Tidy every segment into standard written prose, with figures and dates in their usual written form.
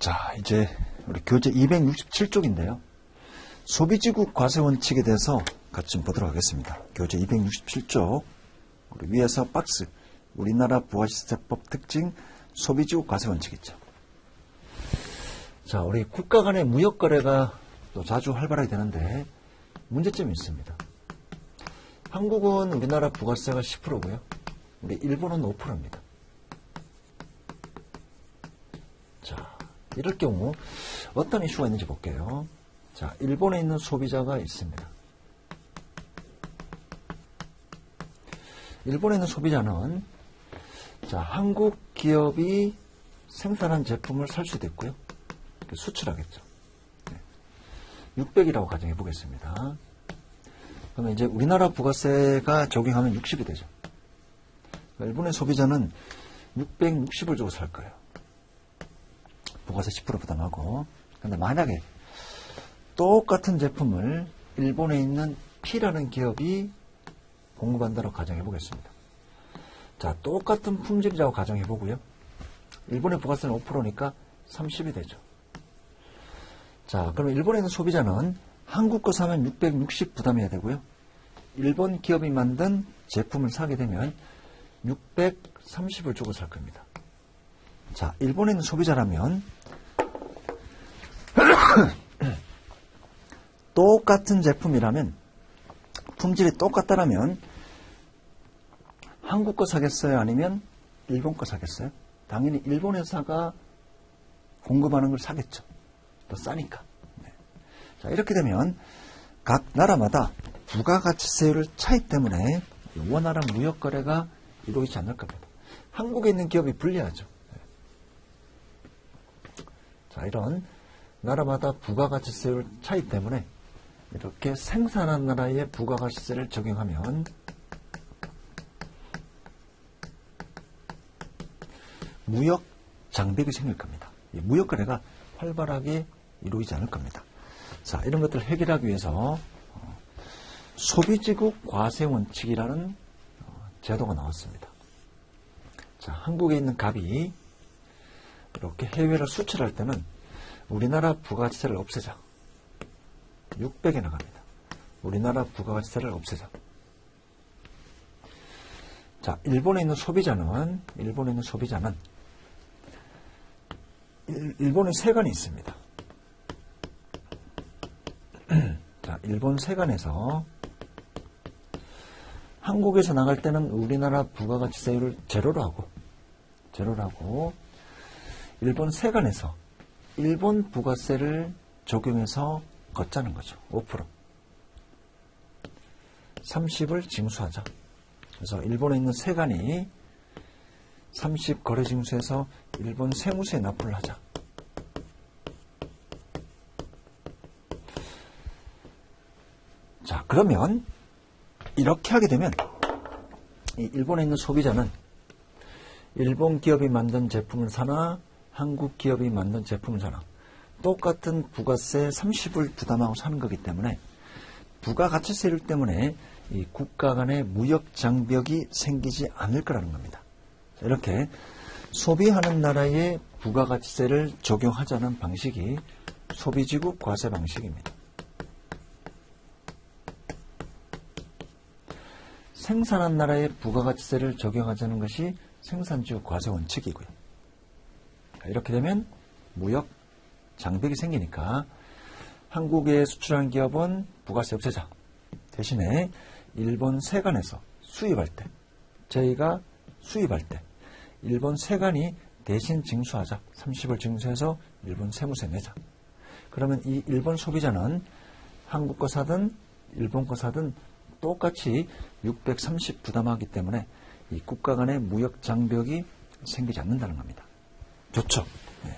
자, 이제 우리 교재 267쪽인데요. 소비지국 과세원칙에 대해서 같이 좀 보도록 하겠습니다. 교재 267쪽 우리 위에서 박스 우리나라 부가시세법 특징 소비지국 과세원칙 있죠. 자, 우리 국가 간의 무역거래가 또 자주 활발하게 되는데 문제점이 있습니다. 한국은 우리나라 부가세가 10%고요. 우리 일본은 5%입니다. 자, 이럴 경우 어떤 이슈가 있는지 볼게요. 자, 일본에 있는 소비자가 있습니다. 일본에 있는 소비자는 자, 한국 기업이 생산한 제품을 살 수도 있고요. 수출하겠죠. 600이라고 가정해 보겠습니다. 그러면 이제 우리나라 부가세가 적용하면 60이 되죠. 일본의 소비자는 660을 주고 살 거예요. 부가세 10% 부담하고. 근데 만약에 똑같은 제품을 일본에 있는 P라는 기업이 공급한다고 가정해 보겠습니다. 자, 똑같은 품질이라고 가정해 보고요. 일본의 부가세는 5%니까 30이 되죠. 자, 그러면 일본에 있는 소비자는 한국 거 사면 660 부담해야 되고요. 일본 기업이 만든 제품을 사게 되면 630을 주고 살 겁니다. 자, 일본에 있는 소비자라면 똑같은 제품이라면 품질이 똑같다라면 한국 거 사겠어요? 아니면 일본 거 사겠어요? 당연히 일본 회사가 공급하는 걸 사겠죠. 더 싸니까. 네. 자, 이렇게 되면 각 나라마다 부가가치세율 차이 때문에 원활한 무역거래가 이루어지지 않을 겁니다. 한국에 있는 기업이 불리하죠. 네. 자, 이런 나라마다 부가가치세율 차이 때문에 이렇게 생산한 나라의 부가가치세를 적용하면 무역 장벽이 생길 겁니다. 무역거래가 활발하게 이루어지지 않을 겁니다. 자, 이런 것들을 해결하기 위해서 소비지국 과세원칙이라는 제도가 나왔습니다. 자, 한국에 있는 갑이 이렇게 해외로 수출할 때는 우리나라 부가가치세를 없애자. 600에 나갑니다. 우리나라 부가가치세를 없애자. 자, 일본에 있는 소비자는 일본의 세관이 있습니다. 자, 일본 세관에서 한국에서 나갈 때는 우리나라 부가가치세율을 제로로 하고 일본 세관에서 일본 부가세를 적용해서 걷자는 거죠. 5%. 30을 징수하자. 그래서 일본에 있는 세관이 30 거래 징수해서 일본 세무서에 납부를 하자. 자, 그러면 이렇게 하게 되면 이 일본에 있는 소비자는 일본 기업이 만든 제품을 사나 한국 기업이 만든 제품을 사나 똑같은 부가세 30을 부담하고 사는 거기 때문에 부가가치세율 때문에 이 국가 간의 무역 장벽이 생기지 않을 거라는 겁니다. 이렇게 소비하는 나라의 부가가치세를 적용하자는 방식이 소비지국 과세 방식입니다. 생산한 나라의 부가가치세를 적용하자는 것이 생산지국 과세 원칙이고요. 이렇게 되면 무역 장벽이 생기니까 한국에 수출한 기업은 부가세 없애자. 대신에 일본 세관에서 수입할 때, 저희가 수입할 때 일본 세관이 대신 징수하자. 30을 징수해서 일본 세무세 내자. 그러면 이 일본 소비자는 한국 거 사든 일본 거 사든 똑같이 630 부담하기 때문에 이 국가 간의 무역 장벽이 생기지 않는다는 겁니다. 좋죠? 네.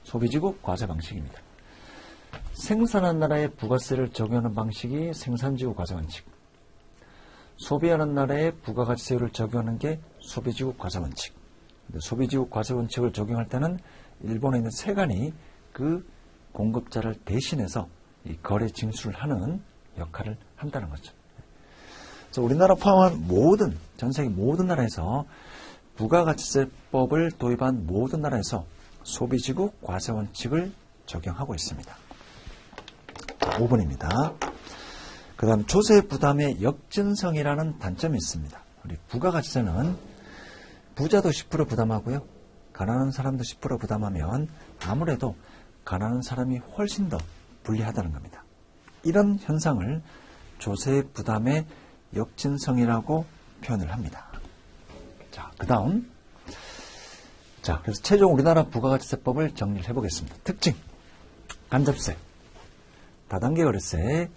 소비지국 과세 방식입니다. 생산한 나라의 부가세를 적용하는 방식이 생산지국 과세 원칙. 소비하는 나라의 부가가치세율을 적용하는 게 소비지국 과세 원칙. 소비지국 과세 원칙을 적용할 때는 일본에 있는 세관이 그 공급자를 대신해서 이 거래 징수를 하는 역할을 한다는 거죠. 그래서 우리나라 포함한 전 세계 모든 나라에서 부가가치세법을 도입한 모든 나라에서 소비지구 과세원칙을 적용하고 있습니다. 5번입니다. 그 다음 조세부담의 역전성이라는 단점이 있습니다. 우리 부가가치세는 부자도 10% 부담하고요. 가난한 사람도 10% 부담하면 아무래도 가난한 사람이 훨씬 더 불리하다는 겁니다. 이런 현상을 조세부담의 역진성이라고 표현을 합니다. 자, 그 다음. 자, 그래서 최종 우리나라 부가가치세법을 정리를 해보겠습니다. 특징. 간접세, 다단계 거래세,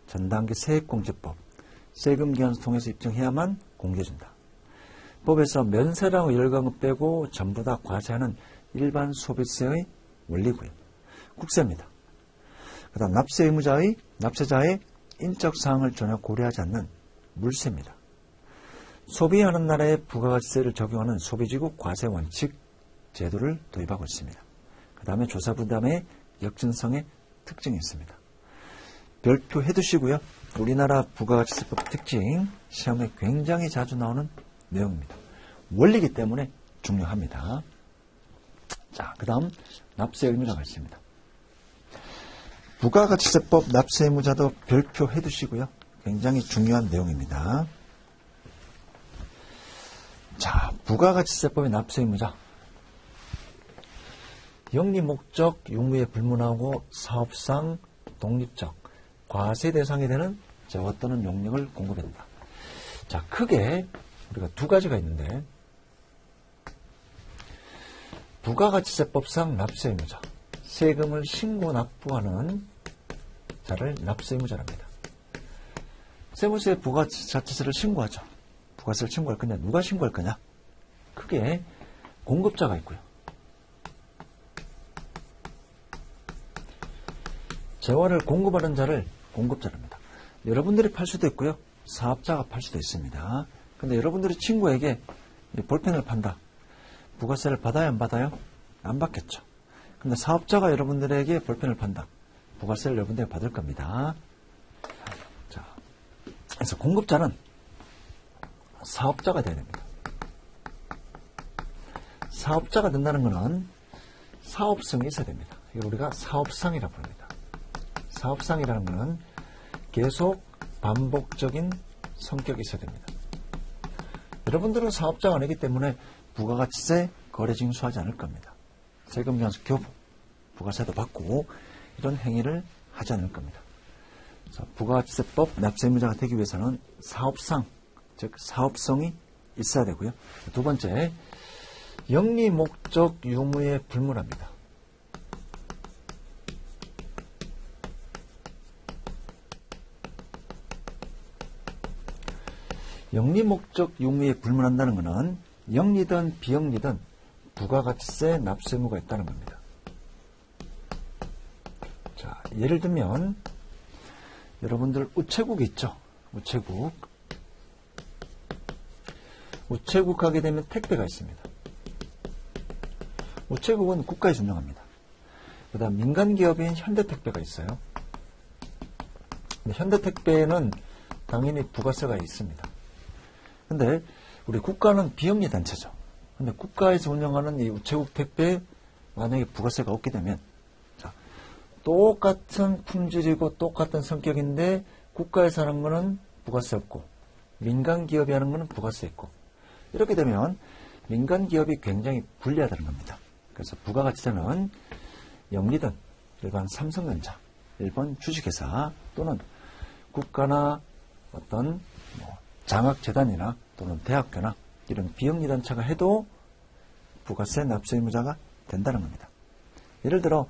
전단계 세액공제법, 세금기관을 통해서 입증해야만 공개해준다. 법에서 면세라고 열강을 빼고 전부 다 과세하는 일반 소비세의 원리고요. 국세입니다. 그 다음 납세 의무자의, 납세자의 인적 사항을 전혀 고려하지 않는 물세입니다. 소비하는 나라에 부가가치세를 적용하는 소비지구 과세 원칙 제도를 도입하고 있습니다. 그 다음에 조사부담의 역전성의 특징이 있습니다. 별표 해두시고요. 우리나라 부가가치세법 특징 시험에 굉장히 자주 나오는 내용입니다. 원리이기 때문에 중요합니다. 자, 그 다음 납세 의무자가 있습니다. 부가가치세법 납세 의무자도 별표 해두시고요. 굉장히 중요한 내용입니다. 자, 부가가치세법의 납세 의무자. 영리 목적 유무에 불문하고 사업상 독립적 과세 대상이 되는 재화 또는 용역을 공급한다. 자, 크게 우리가 두 가지가 있는데 부가가치세법상 납세 의무자, 세금을 신고 납부하는 자를 납세 의무자랍니다. 세무서에 부가가치세를 신고하죠. 부가세를 신고할 거냐? 누가 신고할 거냐? 크게 공급자가 있고요. 재화를 공급하는 자를 공급자랍니다. 여러분들이 팔 수도 있고요. 사업자가 팔 수도 있습니다. 근데 여러분들이 친구에게 볼펜을 판다. 부가세를 받아요? 안 받아요? 안 받겠죠. 근데 사업자가 여러분들에게 볼펜을 판다. 부가세를 여러분들이 받을 겁니다. 자, 그래서 공급자는 사업자가 돼야 됩니다. 사업자가 된다는 것은 사업성이 있어야 됩니다. 이걸 우리가 사업상이라고 부릅니다. 사업상이라는 것은 계속 반복적인 성격이 있어야 됩니다. 여러분들은 사업자가 아니기 때문에 부가가치세 거래 징수하지 않을 겁니다. 세금기관에서 교부, 부가세도 받고 이런 행위를 하지 않을 겁니다. 그래서 부가가치세법 납세의무자가 되기 위해서는 사업상, 즉 사업성이 있어야 되고요. 두 번째, 영리 목적 유무에 불문합니다. 영리 목적 유무에 불문한다는 것은 영리든 비영리든 부가가치세 납세 의무가 있다는 겁니다. 자, 예를 들면 여러분들 우체국이 있죠. 우체국 가게 되면 택배가 있습니다. 우체국은 국가에서 운영합니다. 그 다음 민간기업인 현대택배가 있어요. 근데 현대택배는 당연히 부가세가 있습니다. 근데 우리 국가는 비영리 단체죠. 근데 국가에서 운영하는 이 우체국 택배에 만약에 부가세가 없게 되면, 자, 똑같은 품질이고 똑같은 성격인데 국가에서 하는 거는 부가세 없고 민간기업이 하는 거는 부가세 있고, 이렇게 되면 민간기업이 굉장히 불리하다는 겁니다. 그래서 부가가치세는 영리든 일반 삼성전자, 일본 주식회사 또는 국가나 어떤 장학재단이나 또는 대학교나 이런 비영리단체가 해도 부가세 납세 의무자가 된다는 겁니다. 예를 들어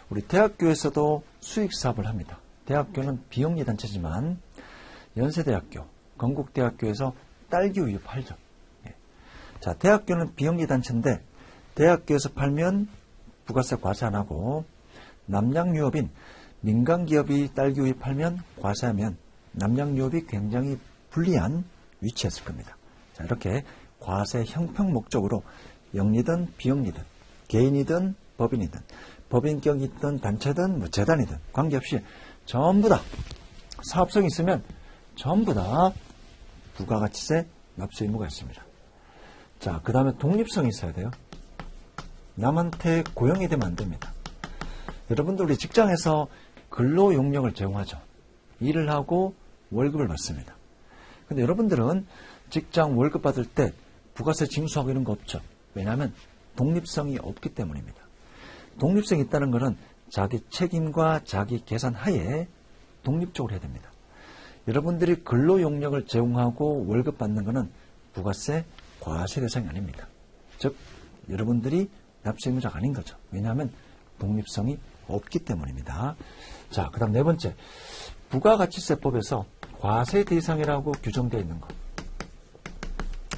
우리 대학교에서도 수익사업을 합니다. 대학교는 비영리단체지만 연세대학교, 건국대학교에서 딸기우유 팔죠. 자, 대학교는 비영리단체인데 대학교에서 팔면 부가세 과세 안 하고, 남양유업인 민간기업이 딸기우유 팔면 과세하면 남양유업이 굉장히 불리한 위치였을 겁니다. 자, 이렇게 과세 형평 목적으로 영리든 비영리든 개인이든 법인이든 법인격이 있든 단체든 재단이든 관계없이 전부 다 사업성이 있으면 전부 다 부가가치세 납세 의무가 있습니다. 자, 그 다음에 독립성이 있어야 돼요. 남한테 고용이 되면 안 됩니다. 여러분들 우리 직장에서 근로 용역을 제공하죠. 일을 하고 월급을 받습니다. 근데 여러분들은 직장 월급 받을 때 부가세 징수하고 이런 거 없죠. 왜냐하면 독립성이 없기 때문입니다. 독립성이 있다는 것은 자기 책임과 자기 계산 하에 독립적으로 해야 됩니다. 여러분들이 근로 용역을 제공하고 월급 받는 것은 부가세 과세 대상이 아닙니다. 즉 여러분들이 납세 의무자가 아닌 거죠. 왜냐하면 독립성이 없기 때문입니다. 자, 그 다음 네 번째, 부가가치세법에서 과세 대상이라고 규정되어 있는 것,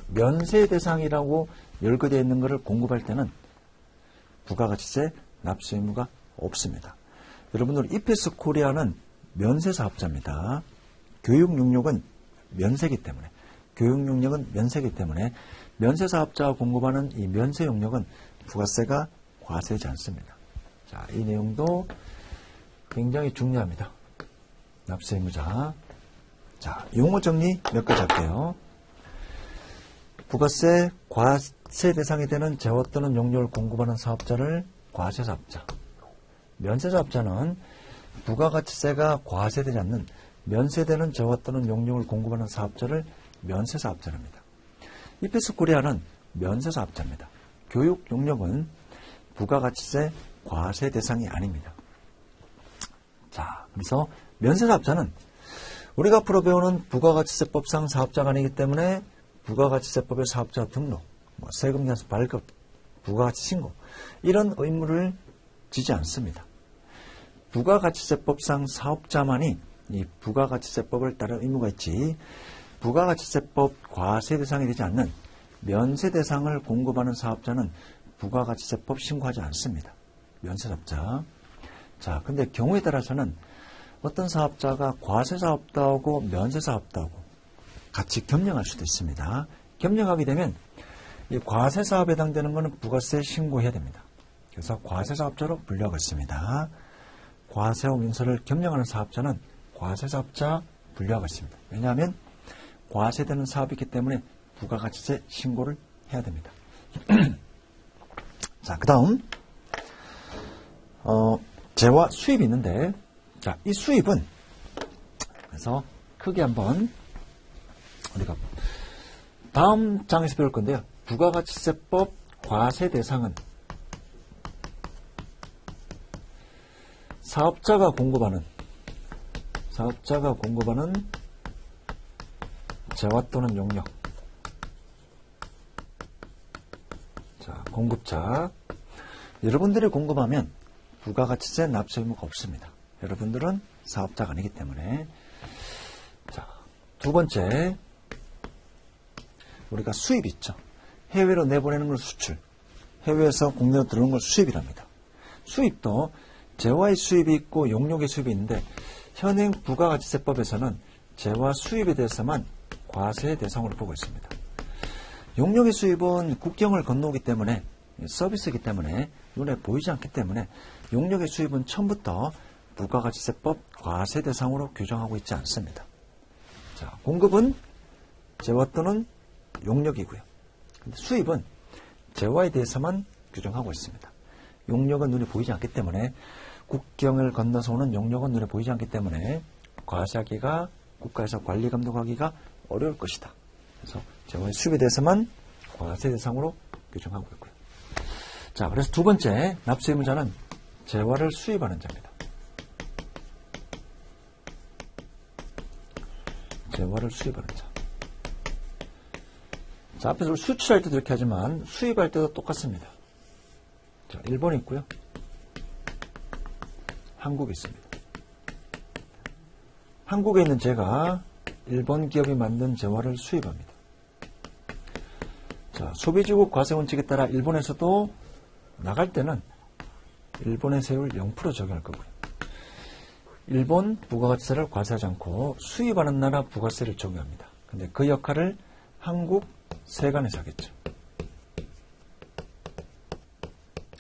면세 대상이라고 열거되어 있는 것을 공급할 때는 부가가치세 납세 의무가 없습니다. 여러분들 이페스 코리아는 면세 사업자입니다. 교육 용역은 면세기 때문에, 교육 용역은 면세기 때문에 면세 사업자가 공급하는 이 면세 용역은 부가세가 과세되지 않습니다. 자, 이 내용도 굉장히 중요합니다. 납세 의무자. 자, 용어 정리 몇 가지 할게요. 부가세 과세 대상이 되는 재화 또는 용역을 공급하는 사업자를 과세 사업자. 면세 사업자는 부가가치세가 과세되지 않는 면세되는 재화 또는 용역을 공급하는 사업자를 면세 사업자랍니다. 이페스 코리아는 면세 사업자입니다. 교육 용역은 부가가치세 과세 대상이 아닙니다. 자, 그래서 면세 사업자는 우리가 앞으로 배우는 부가가치세법상 사업자가 아니기 때문에 부가가치세법의 사업자 등록, 세금 계산 발급, 부가가치 신고 이런 의무를 지지 않습니다. 부가가치세법상 사업자만이 이 부가가치세법을 따를 의무가 있지, 부가가치세법 과세 대상이 되지 않는 면세 대상을 공급하는 사업자는 부가가치세법 신고하지 않습니다. 면세 사업자. 자, 근데 경우에 따라서는 어떤 사업자가 과세 사업도 하고 면세 사업도 하고 같이 겸용할 수도 있습니다. 겸용하게 되면 이 과세 사업에 해당되는 것은 부가세 신고해야 됩니다. 그래서 과세 사업자로 분류하고 있습니다. 과세와 민서를 겸용하는 사업자는 과세 사업자 분류하고 있습니다. 왜냐하면 과세되는 사업이기 때문에 부가가치세 신고를 해야 됩니다. 자, 그 다음 재화 수입이 있는데, 자, 이 수입은 그래서 크게 한번 우리가 다음 장에서 배울 건데요. 부가가치세법 과세 대상은 사업자가 공급하는 재화 또는 용역. 자, 공급자. 여러분들이 공급하면 부가가치세 납세 의무가 없습니다. 여러분들은 사업자가 아니기 때문에. 자, 두 번째, 우리가 수입 있죠. 해외로 내보내는 걸 수출, 해외에서 국내로 들어오는 걸 수입이랍니다. 수입도 재화의 수입이 있고 용역의 수입이 있는데, 현행 부가가치세법에서는 재화 수입에 대해서만 과세 대상으로 보고 있습니다. 용역의 수입은 국경을 건너오기 때문에, 서비스이기 때문에 눈에 보이지 않기 때문에 용역의 수입은 처음부터 부가가치세법 과세 대상으로 규정하고 있지 않습니다. 자, 공급은 재화 또는 용역이고요. 근데 수입은 재화에 대해서만 규정하고 있습니다. 용역은 눈에 보이지 않기 때문에, 국경을 건너서 오는 용역은 눈에 보이지 않기 때문에 과세하기가, 국가에서 관리 감독하기가 어려울 것이다. 그래서 재화의 수입에 대해서만 과세 대상으로 규정하고 있고요. 자, 그래서 두 번째, 납세 의무자는 재화를 수입하는 자입니다. 재화를 수입하는 자. 자, 앞에서 수출할 때도 이렇게 하지만 수입할 때도 똑같습니다. 자, 일본이 있고요. 한국이 있습니다. 한국에 있는 제가 일본 기업이 만든 재화를 수입합니다. 자, 소비주국 과세 원칙에 따라 일본에서도 나갈 때는 일본의 세율 0% 적용할 거고요. 일본 부가가치세를 과세하지 않고 수입하는 나라 부가세를 적용합니다. 근데 그 역할을 한국 세관에서 하겠죠.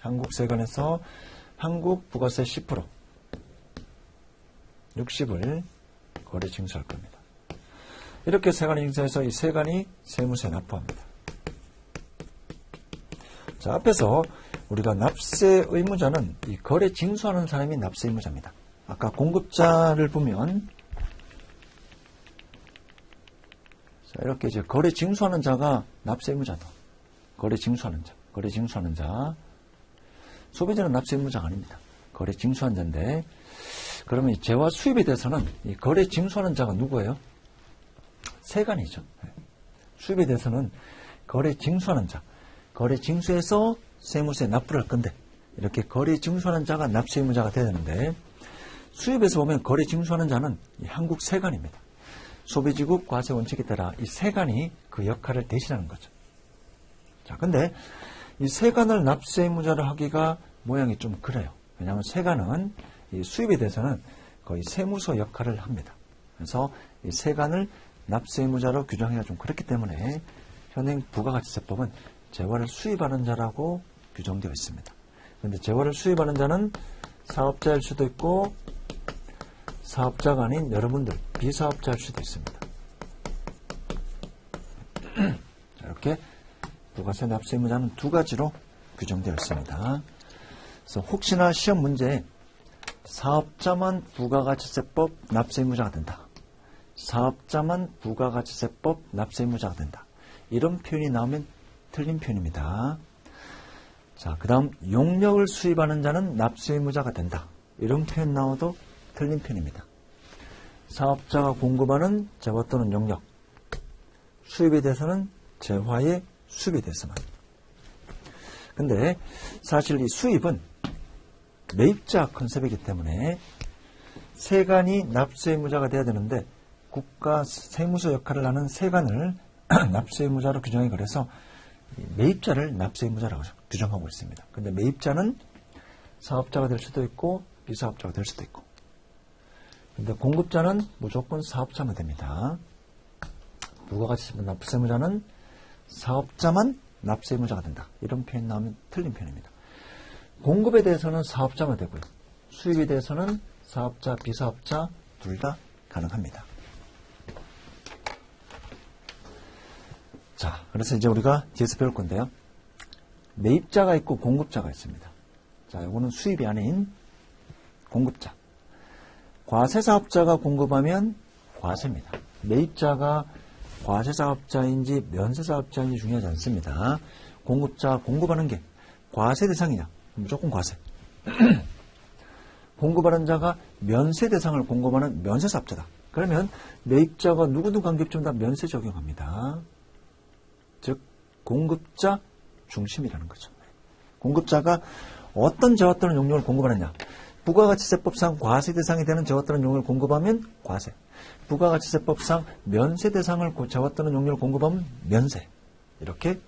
한국 세관에서 한국 부가세 10%, 60을 거래 징수할 겁니다. 이렇게 세관이 징수해서 이 세관이 세무세 납부합니다. 자, 앞에서 우리가 납세 의무자는 이 거래 징수하는 사람이 납세 의무자입니다. 아까 공급자를 보면 자, 이렇게 이제 거래 징수하는 자가 납세 의무자다. 거래 징수하는 자, 거래 징수하는 자. 소비자는 납세 의무자가 아닙니다. 거래 징수하는 자인데, 그러면 이 재화 수입에 대해서는 이 거래 징수하는 자가 누구예요? 세관이죠. 수입에 대해서는 거래 징수하는 자, 거래 징수해서 세무서에 납부를 할 건데, 이렇게 거래 징수하는 자가 납세 의무자가 되어야 되는데, 수입에서 보면 거래 징수하는 자는 이 한국 세관입니다. 소비지급 과세 원칙에 따라 이 세관이 그 역할을 대신하는 거죠. 자, 근데 이 세관을 납세 의무자로 하기가 모양이 좀 그래요. 왜냐하면 세관은 이 수입에 대해서는 거의 세무서 역할을 합니다. 그래서 이 세관을 납세 의무자로 규정하기가 좀 그렇기 때문에 현행 부가가치세법은 재화를 수입하는 자라고 규정되어 있습니다. 그런데 재화를 수입하는 자는 사업자일 수도 있고 사업자가 아닌 여러분들 비사업자일 수도 있습니다. 이렇게 부가세 납세 의무자는 두 가지로 규정되어 있습니다. 그래서 혹시나 시험 문제에 사업자만 부가가치세법 납세 의무자가 된다. 사업자만 부가가치세법 납세 의무자가 된다. 이런 표현이 나오면 틀린 표현입니다. 자, 그 다음 용역을 수입하는 자는 납세 의무자가 된다. 이런 표현 나와도 틀린 표현입니다. 사업자가 공급하는 재화 또는 용역, 수입에 대해서는 재화의 수입에 대해서만. 근데 사실 이 수입은 매입자 컨셉이기 때문에 세관이 납세 의무자가 돼야 되는데 국가 세무서 역할을 하는 세관을 납세 의무자로 규정해 그래서 매입자를 납세 의무자라고 규정하고 있습니다. 근데 매입자는 사업자가 될 수도 있고 비사업자가 될 수도 있고, 근데 공급자는 무조건 사업자만 됩니다. 부가가치세법 납세 의무자는 사업자만 납세 의무자가 된다. 이런 표현 나오면 틀린 표현입니다. 공급에 대해서는 사업자만 되고요. 수입에 대해서는 사업자, 비사업자 둘 다 가능합니다. 자, 그래서 이제 우리가 뒤에서 배울 건데요. 매입자가 있고 공급자가 있습니다. 자, 이거는 수입이 아닌 공급자. 과세사업자가 공급하면 과세입니다. 매입자가 과세사업자인지 면세사업자인지 중요하지 않습니다. 공급자 공급하는 게 과세 대상이냐? 무조건 과세. 공급하는 자가 면세 대상을 공급하는 면세사업자다. 그러면 매입자가 누구든 관계없이 다 면세 적용합니다. 즉 공급자 중심이라는 거죠. 공급자가 어떤 재화 또는 용역을 공급하느냐. 부가가치세법상 과세 대상이 되는 재화 또는 용역을 공급하면 과세. 부가가치세법상 면세 대상을 재화 또는 용역을 공급하면 면세. 이렇게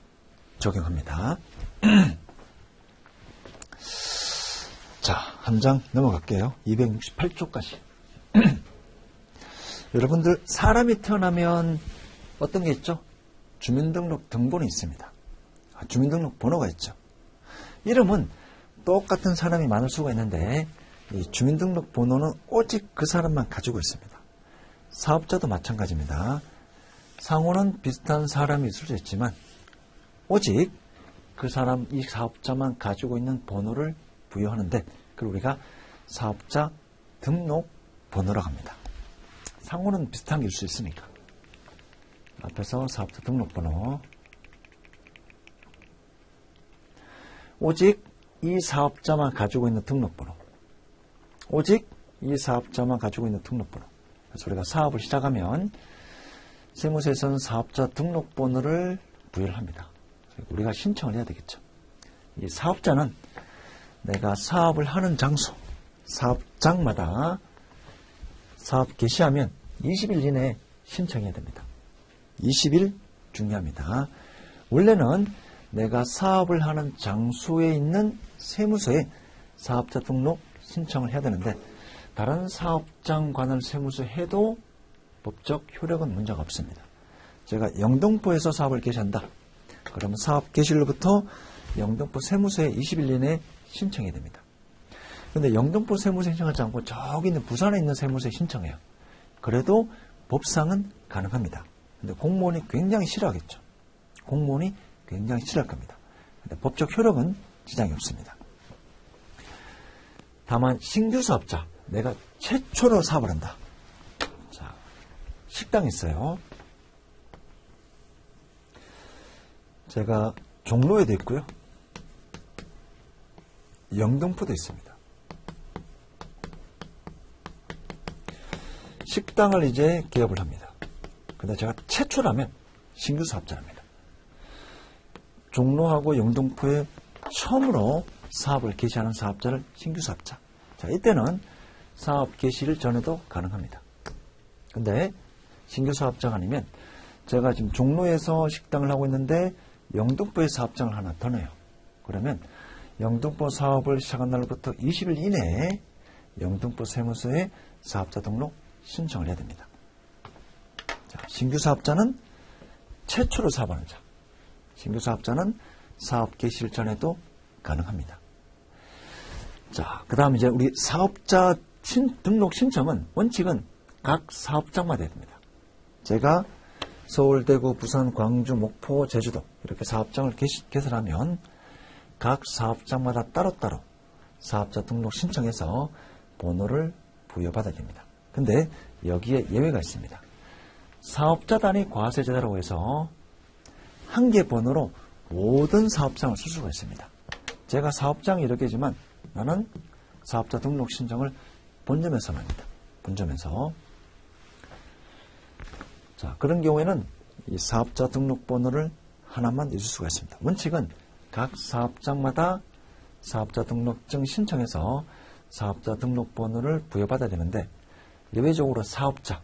적용합니다. 자, 한 장 넘어갈게요. 268쪽까지. 여러분들 사람이 태어나면 어떤 게 있죠? 주민등록 등본이 있습니다. 주민등록 번호가 있죠. 이름은 똑같은 사람이 많을 수가 있는데 이 주민등록 번호는 오직 그 사람만 가지고 있습니다. 사업자도 마찬가지입니다. 상호는 비슷한 사람이 있을 수 있지만 오직 그 사람, 이 사업자만 가지고 있는 번호를 부여하는데 그걸 우리가 사업자 등록 번호라고 합니다. 상호는 비슷한 게 있을 수 있으니까. 앞에서 사업자 등록번호. 오직 이 사업자만 가지고 있는 등록번호. 오직 이 사업자만 가지고 있는 등록번호. 그래서 우리가 사업을 시작하면 세무서에서는 사업자 등록번호를 부여를 합니다. 우리가 신청을 해야 되겠죠. 이 사업자는 내가 사업을 하는 장소, 사업장마다 사업 개시하면 20일 이내에 신청해야 됩니다. 20일 중요합니다. 원래는 내가 사업을 하는 장소에 있는 세무서에 사업자 등록 신청을 해야 되는데 다른 사업장 관할 세무서 해도 법적 효력은 문제가 없습니다. 제가 영등포에서 사업을 개시한다. 그러면 사업 개시일로부터 영등포 세무서에 20일 이내에 신청해야 됩니다. 그런데 영등포 세무서에 신청하지 않고 저기 있는 부산에 있는 세무서에 신청해요. 그래도 법상은 가능합니다. 근데 공무원이 굉장히 싫어하겠죠. 공무원이 굉장히 싫어할 겁니다. 근데 법적 효력은 지장이 없습니다. 다만 신규 사업자, 내가 최초로 사업을 한다. 자, 식당이 있어요. 제가 종로에도 있고요. 영등포도 있습니다. 식당을 이제 개업을 합니다. 근데 제가 최초라면 신규 사업자랍니다. 종로하고 영등포에 처음으로 사업을 개시하는 사업자를 신규 사업자. 자, 이때는 사업 개시를 전에도 가능합니다. 근데 신규 사업자가 아니면 제가 지금 종로에서 식당을 하고 있는데 영등포에 사업장을 하나 더 내요. 그러면 영등포 사업을 시작한 날부터 20일 이내에 영등포 세무서에 사업자 등록 신청을 해야 됩니다. 자, 신규 사업자는 최초로 사업하는 자. 신규 사업자는 사업 개시일 전에도 가능합니다. 자, 그 다음 이제 우리 사업자 등록 신청은 원칙은 각 사업장마다 해야 됩니다. 제가 서울, 대구, 부산, 광주, 목포, 제주도 이렇게 사업장을 개설하면 각 사업장마다 따로따로 사업자 등록 신청해서 번호를 부여받아야 됩니다. 근데 여기에 예외가 있습니다. 사업자 단위 과세제도라고 해서 한 개 번호로 모든 사업장을 쓸 수가 있습니다. 제가 사업장이 이렇게 지만 나는 사업자 등록 신청을 본점에서만 합니다. 본점에서. 자, 그런 경우에는 이 사업자 등록번호를 하나만 있을 수가 있습니다. 원칙은 각 사업장마다 사업자 등록증 신청해서 사업자 등록번호를 부여받아야 되는데 예외적으로 사업자는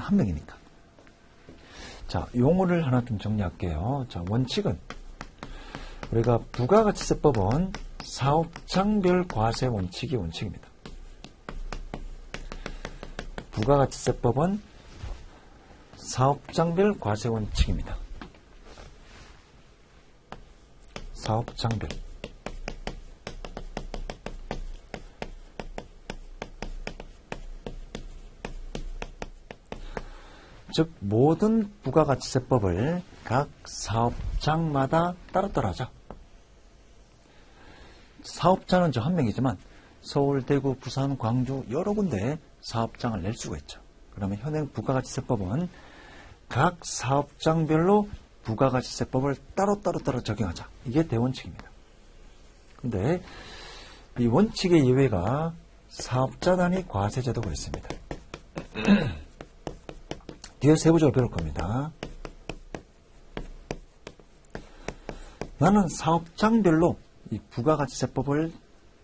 한 명이니까. 자, 용어를 하나 좀 정리할게요. 자, 원칙은 우리가 부가가치세법은 사업장별 과세 원칙이 원칙입니다. 부가가치세법은 사업장별 과세 원칙입니다. 사업장별. 즉 모든 부가가치세법을 각 사업장마다 따로따로 하죠. 사업자는 저 한 명이지만 서울, 대구, 부산, 광주 여러 군데에 사업장을 낼 수가 있죠. 그러면 현행 부가가치세법은 각 사업장별로 부가가치세법을 따로 적용하자. 이게 대원칙입니다. 근데 이 원칙의 예외가 사업자 단위 과세제도가 있습니다. 뒤에 세부적으로 배울 겁니다. 나는 사업장별로 이 부가가치세법을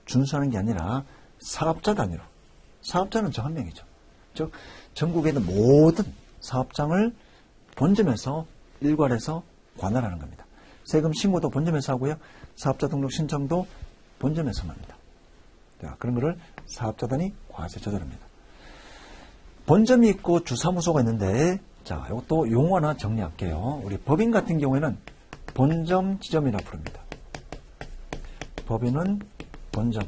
준수하는 게 아니라 사업자 단위로. 사업자는 저 한 명이죠. 즉 전국에 있는 모든 사업장을 본점에서 일괄해서 관할하는 겁니다. 세금 신고도 본점에서 하고요. 사업자 등록 신청도 본점에서만 합니다. 자, 그런 거를 사업자 단위 과세제도랍니다. 본점이 있고 주사무소가 있는데, 자, 이것도 용어 하나 정리할게요. 우리 법인 같은 경우에는 본점, 지점이라고 부릅니다. 법인은 본점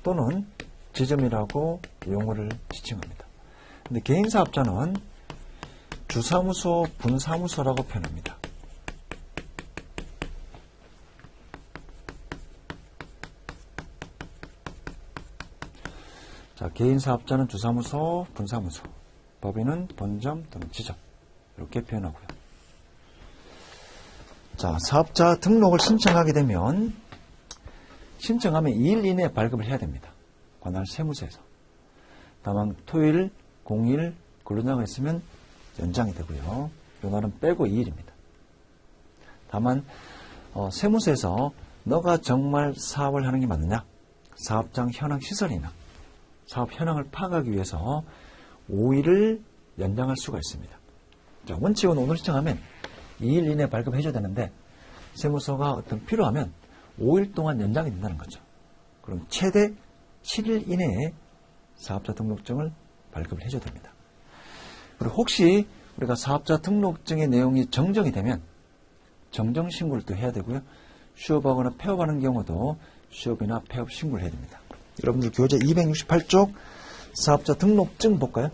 또는 지점이라고 용어를 지칭합니다. 근데 개인사업자는 주사무소, 분사무소라고 표현합니다. 자, 개인사업자는 주사무소, 분사무소, 법인은 본점 또는 지점 이렇게 표현하고요. 자, 사업자 등록을 신청하게 되면 신청하면 2일 이내에 발급을 해야 됩니다. 관할 세무서에서. 다만 토요일, 공휴일, 근로자가 있으면 연장이 되고요. 요날은 빼고 2일입니다. 다만 세무서에서 너가 정말 사업을 하는 게 맞느냐? 사업장 현황 시설이나 사업 현황을 파악하기 위해서 5일을 연장할 수가 있습니다. 자, 원칙은 오늘 신청하면 2일 이내에 발급해줘야 되는데 세무서가 어떤 필요하면 5일 동안 연장이 된다는 거죠. 그럼 최대 7일 이내에 사업자 등록증을 발급을 해줘야 됩니다. 그리고 혹시 우리가 사업자 등록증의 내용이 정정이 되면 정정 신고를 또 해야 되고요. 취업하거나 폐업하는 경우도 취업이나 폐업 신고를 해야 됩니다. 여러분들 교재 268쪽 사업자 등록증 볼까요?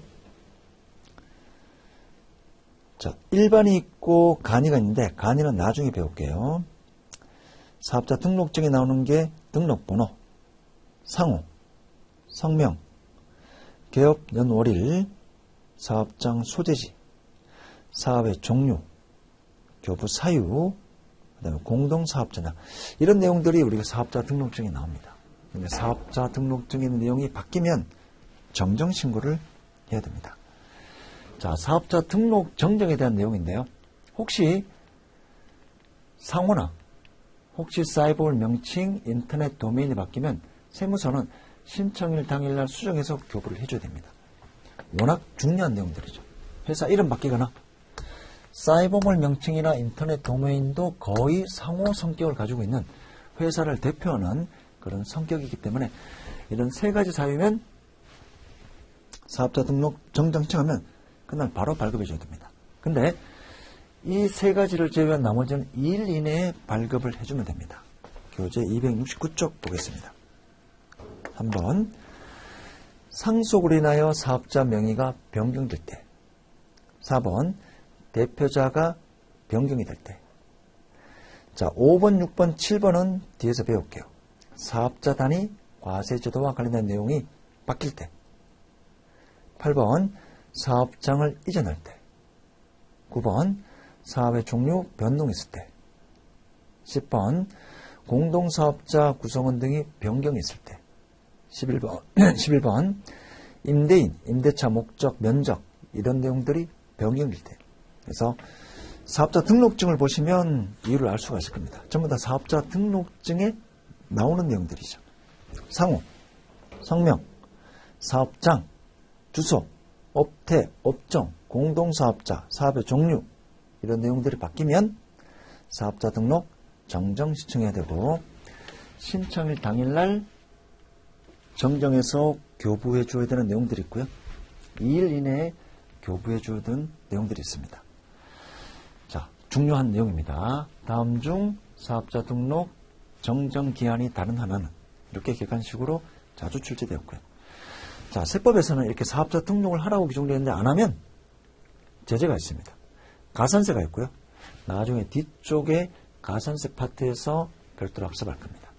자, 일반이 있고 간이가 있는데 간이는 나중에 배울게요. 사업자 등록증에 나오는 게 등록번호, 상호, 성명, 개업 연월일, 사업장 소재지, 사업의 종류, 교부 사유, 그 다음에 공동사업자냐, 이런 내용들이 우리가 사업자 등록증에 나옵니다. 근데 사업자 등록증의 내용이 바뀌면 정정신고를 해야 됩니다. 자, 사업자 등록 정정에 대한 내용인데요. 혹시 상호나 혹시 사이버홀 명칭, 인터넷 도메인이 바뀌면 세무서는 신청일 당일날 수정해서 교부를 해줘야 됩니다. 워낙 중요한 내용들이죠. 회사 이름 바뀌거나 사이버몰 명칭이나 인터넷 도메인도 거의 상호 성격을 가지고 있는 회사를 대표하는 그런 성격이기 때문에 이런 세 가지 사유면 사업자 등록 정정 신청하면 그날 바로 발급해 줘야 됩니다. 근데 이 세 가지를 제외한 나머지는 2일 이내에 발급을 해주면 됩니다. 교재 269쪽 보겠습니다. 3번 상속으로 인하여 사업자 명의가 변경될 때. 4번 대표자가 변경이 될 때. 자, 5번, 6번, 7번은 뒤에서 배울게요. 사업자 단위 과세제도와 관련된 내용이 바뀔 때. 8번 사업장을 이전할 때. 9번 사업의 종류 변동했을 때. 10번 공동사업자 구성원 등이 변경이 있을 때. 11번 임대인, 임대차 목적, 면적 이런 내용들이 변경될 때. 그래서 사업자 등록증을 보시면 이유를 알 수가 있을 겁니다. 전부 다 사업자 등록증에 나오는 내용들이죠. 상호, 성명, 사업장, 주소, 업태, 업종, 공동사업자, 사업의 종류 이런 내용들이 바뀌면 사업자 등록 정정 신청해야 되고 신청일 당일날 정정해서 교부해 줘야 되는 내용들이 있고요. 2일 이내에 교부해 줘야 되는 내용들이 있습니다. 자, 중요한 내용입니다. 다음 중 사업자 등록 정정 기한이 다른 하나는 이렇게 객관식으로 자주 출제되었고요. 자, 세법에서는 이렇게 사업자 등록을 하라고 규정되어 있는데 안 하면 제재가 있습니다. 가산세가 있고요. 나중에 뒤쪽에 가산세 파트에서 별도로 학습할 겁니다.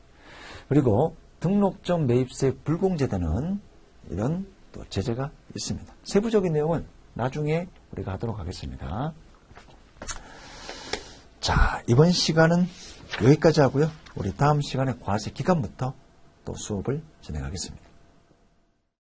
그리고 등록점 매입세 불공제되는 이런 또 제재가 있습니다. 세부적인 내용은 나중에 우리가 하도록 하겠습니다. 자, 이번 시간은 여기까지 하고요. 우리 다음 시간에 과세 기간부터 또 수업을 진행하겠습니다.